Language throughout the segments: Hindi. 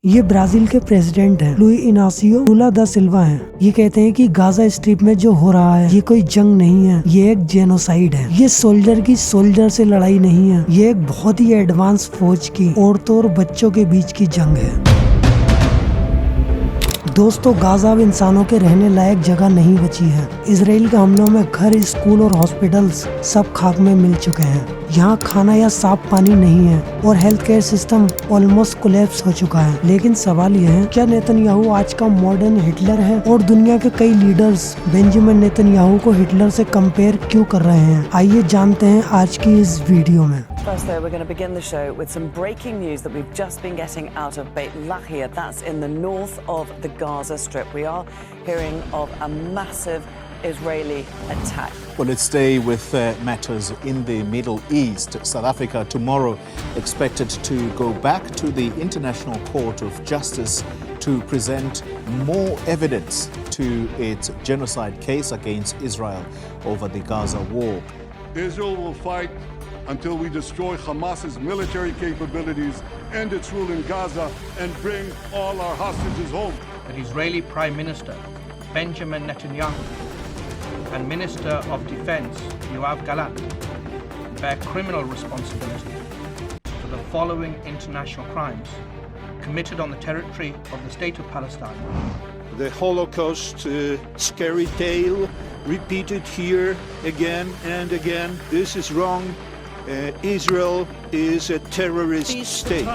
ये ब्राजील के प्रेसिडेंट हैं, लुई इनासियो लुला दा सिल्वा हैं। ये कहते हैं कि गाजा स्ट्रिप में जो हो रहा है ये कोई जंग नहीं है, ये एक जेनोसाइड है। ये सोल्जर की सोल्जर से लड़ाई नहीं है, ये एक बहुत ही एडवांस फौज की औरतों और बच्चों के बीच की जंग है। दोस्तों, गाजा अब इंसानों के रहने लायक जगह नहीं बची है। इसराइल के हमलों में घर, स्कूल और हॉस्पिटल्स सब खाक में मिल चुके हैं। यहाँ खाना या साफ पानी नहीं है और health care system almost collapse हो चुका है। लेकिन सवाल यह है, क्या नेतन्याहू आज का मॉडर्न हिटलर है? और दुनिया के कई लीडर्स बेंजामिन नेतन्याहू को हिटलर से कंपेयर क्यों कर रहे हैं? आइए जानते हैं आज की इस वीडियो में। First, though, we're going to begin the show with some breaking news that we've just been getting out of Beit Lahia. That's in the north of the Gaza Strip. We are hearing of a massive Israeli attack. Well, let's stay with matters in the Middle East. South Africa tomorrow expected to go back to the International Court of Justice to present more evidence to its genocide case against Israel over the Gaza war. Israel will fight until we destroy Hamas's military capabilities, end its rule in Gaza, and bring all our hostages home. The Israeli Prime Minister Benjamin Netanyahu and Minister of Defense Yoav Gallant bear criminal responsibility for the following international crimes committed on the territory of the State of Palestine. The Holocaust scary tale repeated here again and again. This is wrong. Israel is a terrorist state.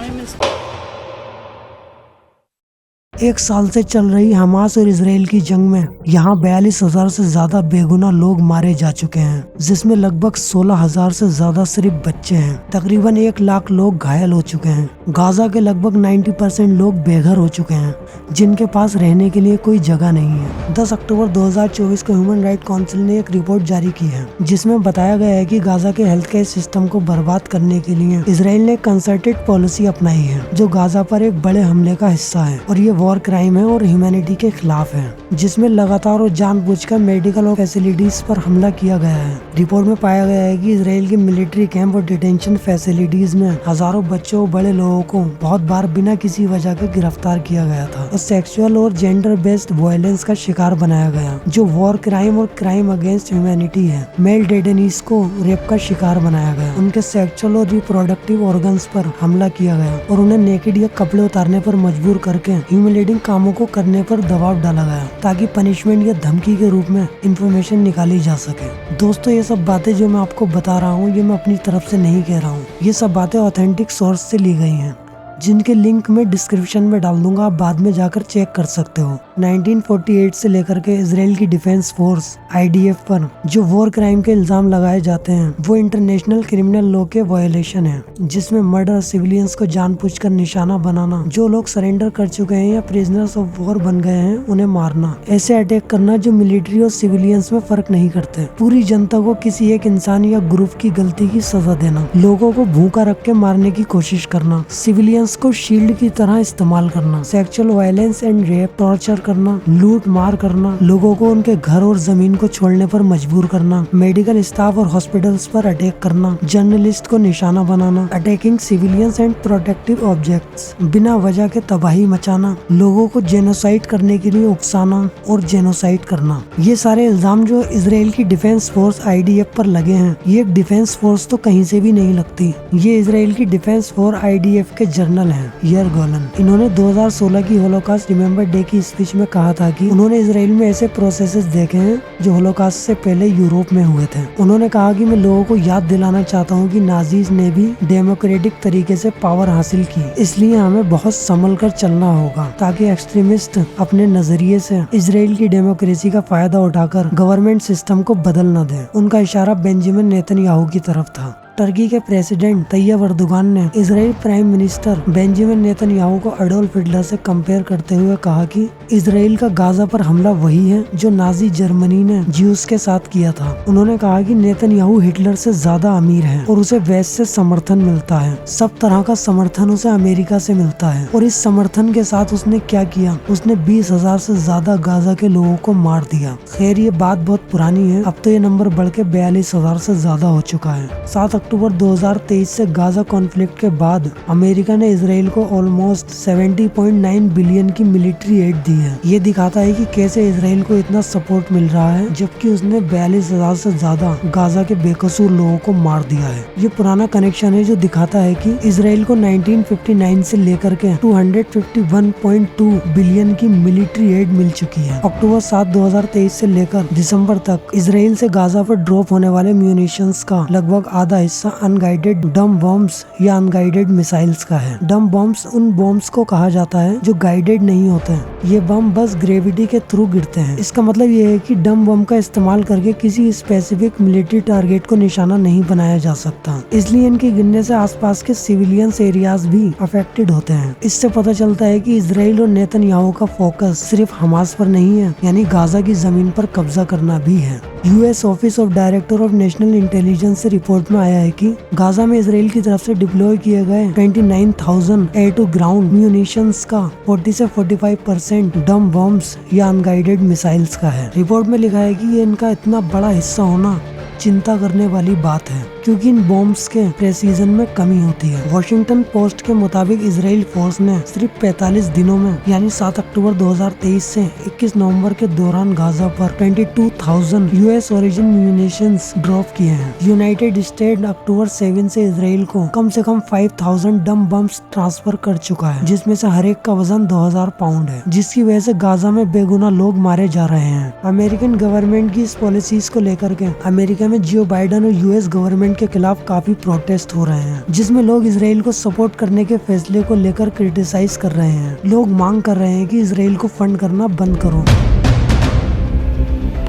एक साल से चल रही हमास और इसराइल की जंग में यहाँ 42,000 से ज्यादा बेगुनाह लोग मारे जा चुके हैं, जिसमें लगभग 16,000 से ज्यादा सिर्फ बच्चे हैं। तकरीबन 1 लाख लोग घायल हो चुके हैं। गाजा के लगभग 90% लोग बेघर हो चुके हैं, जिनके पास रहने के लिए कोई जगह नहीं है। 10 अक्टूबर 2024 को ह्यूमन राइट काउंसिल ने एक रिपोर्ट जारी की है, जिसमें बताया गया है कि गाजा के हेल्थ केयर सिस्टम को बर्बाद करने के लिए इसराइल ने कंसर्टेड पॉलिसी अपनाई है, जो गाजा पर एक बड़े हमले का हिस्सा है और ये वॉर क्राइम है और ह्यूमैनिटी के खिलाफ है, जिसमें लगातार और जानबूझकर मेडिकल और फैसिलिटीज पर हमला किया गया है। रिपोर्ट में पाया गया है कि इसराइल के मिलिट्री कैंप और डिटेंशन फैसिलिटीज में हजारों बच्चों और बड़े लोगों को बहुत बार बिना किसी वजह के गिरफ्तार किया गया था और सेक्सुअल और जेंडर बेस्ड वायलेंस का शिकार बनाया गया, जो वॉर क्राइम और क्राइम अगेंस्ट ह्यूमैनिटी है। मेल डेटेनीज को रेप का शिकार बनाया गया, उनके सेक्सुअल और रिप्रोडक्टिव ऑर्गन्स पर हमला किया गया और उन्हें नेकेड या कपड़े उतारने पर मजबूर करके ह्यूमिलेटिंग कामों को करने पर दबाव डाला गया, ताकि पनिशमेंट या धमकी के रूप में इंफॉर्मेशन निकाली जा सके। दोस्तों, ये सब बातें जो मैं आपको बता रहा हूँ, ये मैं अपनी तरफ से नहीं कह रहा हूँ। ये सब बातें ऑथेंटिक सोर्स से ली गई हैं, जिनके लिंक मैं डिस्क्रिप्शन में डाल दूंगा, आप बाद में जाकर चेक कर सकते हो। 1948 से लेकर के इसराइल की डिफेंस फोर्स IDF पर जो वॉर क्राइम के इल्जाम लगाए जाते हैं, वो इंटरनेशनल क्रिमिनल लॉ के वायोलेशन है, जिसमें मर्डर, सिविलियंस को जानबूझकर निशाना बनाना, जो लोग सरेंडर कर चुके हैं या प्रिजनर्स ऑफ वॉर बन गए हैं उन्हें मारना, ऐसे अटैक करना जो मिलिट्री और सिविलियंस में फर्क नहीं करते, पूरी जनता को किसी एक इंसान या ग्रुप की गलती की सजा देना, लोगों को भूखा रख के मारने की कोशिश करना, सिविलियंस को शील्ड की तरह इस्तेमाल करना, sexual violence and rape, torture करना, लूट मार करना, लोगों को उनके घर और जमीन को छोड़ने पर मजबूर करना, मेडिकल स्टाफ और हॉस्पिटल्स पर अटैक करना, जर्नलिस्ट को निशाना बनाना, attacking civilians and protective objects, बिना वजह के तबाही मचाना, लोगों को जेनोसाइड करने के लिए उकसाना और जेनोसाइड करना। ये सारे इल्जाम जो इसराइल की डिफेंस फोर्स IDF पर लगे हैं, ये एक डिफेंस फोर्स तो कहीं से भी नहीं लगती। ये इसराइल की डिफेंस फोर्स IDF के जनरल हैं, यार गोलन। इन्होंने 2016 की होलोकास्ट रिमेम्बर डे की स्पीच में कहा था कि उन्होंने इसराइल में ऐसे प्रोसेसेस देखे हैं जो होलोकास्ट से पहले यूरोप में हुए थे। उन्होंने कहा कि मैं लोगों को याद दिलाना चाहता हूं कि नाजीज ने भी डेमोक्रेटिक तरीके से पावर हासिल की, इसलिए हमें बहुत संभल कर चलना होगा, ताकि एक्सट्रीमिस्ट अपने नजरिए से इसराइल की डेमोक्रेसी का फायदा उठाकर गवर्नमेंट सिस्टम को बदल न दे। उनका इशारा बेंजामिन नेतन्याहू की तरफ था। टर्की के प्रेसिडेंट तैयब अर्दोगान ने Israel prime minister Benjamin Netanyahu को एडोल्फ हिटलर से कंपेयर करते हुए कहा कि इसराइल का गाजा पर हमला वही है जो नाजी जर्मनी ने ज्यूस के साथ किया था। उन्होंने कहा कि नेतन्याहू हिटलर से ज्यादा अमीर है और उसे वेस्ट से समर्थन मिलता है, सब तरह का समर्थन उसे अमेरिका से मिलता है, और इस समर्थन के साथ उसने क्या किया, उसने 20,000 से ज्यादा गाजा के लोगों को मार दिया। खैर, ये बात बहुत पुरानी है, अब तो ये नंबर बढ़ के 42,000 से ज्यादा हो चुका है। 7 अक्टूबर 2023 से गाजा कॉन्फ्लिक्ट के बाद अमेरिका ने इसराइल को ऑलमोस्ट 70.9 बिलियन की मिलिट्री एड दी है। ये दिखाता है कि कैसे इसराइल को इतना सपोर्ट मिल रहा है, जबकि उसने 42,000 से ज्यादा गाजा के बेकसूर लोगों को मार दिया है। ये पुराना कनेक्शन है जो दिखाता है कि इसराइल को 1959 से लेकर के 251.2 बिलियन की मिलिट्री एड मिल चुकी है। अक्टूबर 7, 2023 से लेकर दिसंबर तक इसराइल से गाजा पर ड्रॉप होने वाले म्यूनिशंस का लगभग आधा हिस्सा अनगाइडेड डम बॉम्ब्स या अनगाइडेड मिसाइल्स का है। डम बॉम्ब्स उन बॉम्ब्स को कहा जाता है जो गाइडेड नहीं होते हैं। ये बम बस ग्रेविटी के थ्रू गिरते हैं। इसका मतलब ये है कि डम बम का इस्तेमाल करके किसी स्पेसिफिक मिलिट्री टारगेट को निशाना नहीं बनाया जा सकता, इसलिए इनके गिरने से आसपास के सिविलियंस एरियाज भी अफेक्टेड होते हैं। इससे पता चलता है कि इसराइल और नेतन्याहू का फोकस सिर्फ हमास पर नहीं है, यानी गाजा की जमीन पर कब्जा करना भी है। US office of director of national intelligence से रिपोर्ट में आया है कि गाजा में इसराइल की तरफ से डिप्लॉय किए गए 29,000 एयर टू ग्राउंड म्यूनिशंस का 40 से 45% डम बॉम्ब्स या अनगाइडेड मिसाइल्स का है। रिपोर्ट में लिखा है कि ये इनका इतना बड़ा हिस्सा होना चिंता करने वाली बात है, क्योंकि इन बॉम्ब्स के प्रेसिजन में कमी होती है। वॉशिंगटन पोस्ट के मुताबिक इसराइल फोर्स ने सिर्फ 45 दिनों में यानी 7 अक्टूबर 2023 से 21 नवंबर के दौरान गाजा पर 22,000 यूएस ओरिजिन म्यूनिशंस ड्रॉप किए हैं। यूनाइटेड स्टेट अक्टूबर 7 से इसराइल को कम से कम 5,000 डम बम्स ट्रांसफर कर चुका है, जिसमें से हर एक का वजन 2,000 पाउंड है, जिसकी वजह से गाजा में बेगुनाह लोग मारे जा रहे हैं। अमेरिकन गवर्नमेंट की इस पॉलिसीज को लेकर के अमेरिका में जो बाइडेन और यूएस गवर्नमेंट के खिलाफ काफी प्रोटेस्ट हो रहे हैं, जिसमें लोग इसराइल को सपोर्ट करने के फैसले को लेकर क्रिटिसाइज कर रहे हैं। लोग मांग कर रहे हैं कि इसराइल को फंड करना बंद करो।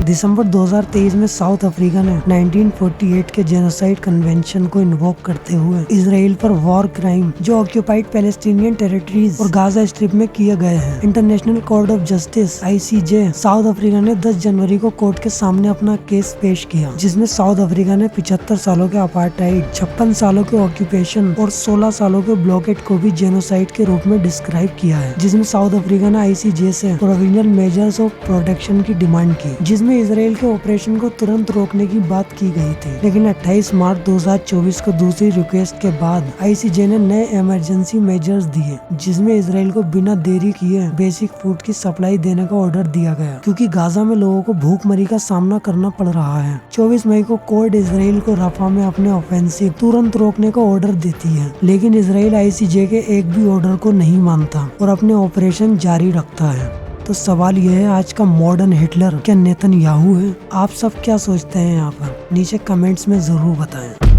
दिसंबर 2023 में साउथ अफ्रीका ने 1948 के जेनोसाइड कन्वेंशन को इन्वोक करते हुए इसराइल पर वॉर क्राइम जो ऑक्यूपाइड पैलेस्टीनियन टेरिटरीज और गाजा स्ट्रिप में किए गए हैं। International court of justice (ICJ) south Africa ने 10 जनवरी को कोर्ट के सामने अपना केस पेश किया, जिसमें साउथ अफ्रीका ने 75 सालों के अपार्टाइड, 56 सालों के ऑक्यूपेशन और 16 सालों के ब्लॉकेट को भी जेनोसाइड के रूप में डिस्क्राइब किया है, जिसमें साउथ अफ्रीका ने ICJ से प्रोविजनल मेजर्स ऑफ प्रोटेक्शन की डिमांड की, जिसमें इसराइल के ऑपरेशन को तुरंत रोकने की बात की गई थी। लेकिन 28 मार्च 2024 को दूसरी रिक्वेस्ट के बाद ICJ ने नए इमरजेंसी मेजर्स दिए, जिसमें इसराइल को बिना देरी किए बेसिक फूड की सप्लाई देने का ऑर्डर दिया गया, क्योंकि गाजा में लोगों को भूखमरी का सामना करना पड़ रहा है। 24 मई को कोर्ट इसराइल को रफा में अपने ऑफेंसिव तुरंत रोकने का ऑर्डर देती है, लेकिन इसराइल ICJ के एक भी ऑर्डर को नहीं मानता और अपने ऑपरेशन जारी रखता है। तो सवाल यह है, आज का मॉडर्न हिटलर क्या नेतन्याहू है? आप सब क्या सोचते हैं यहाँ पर? नीचे कमेंट्स में जरूर बताएं।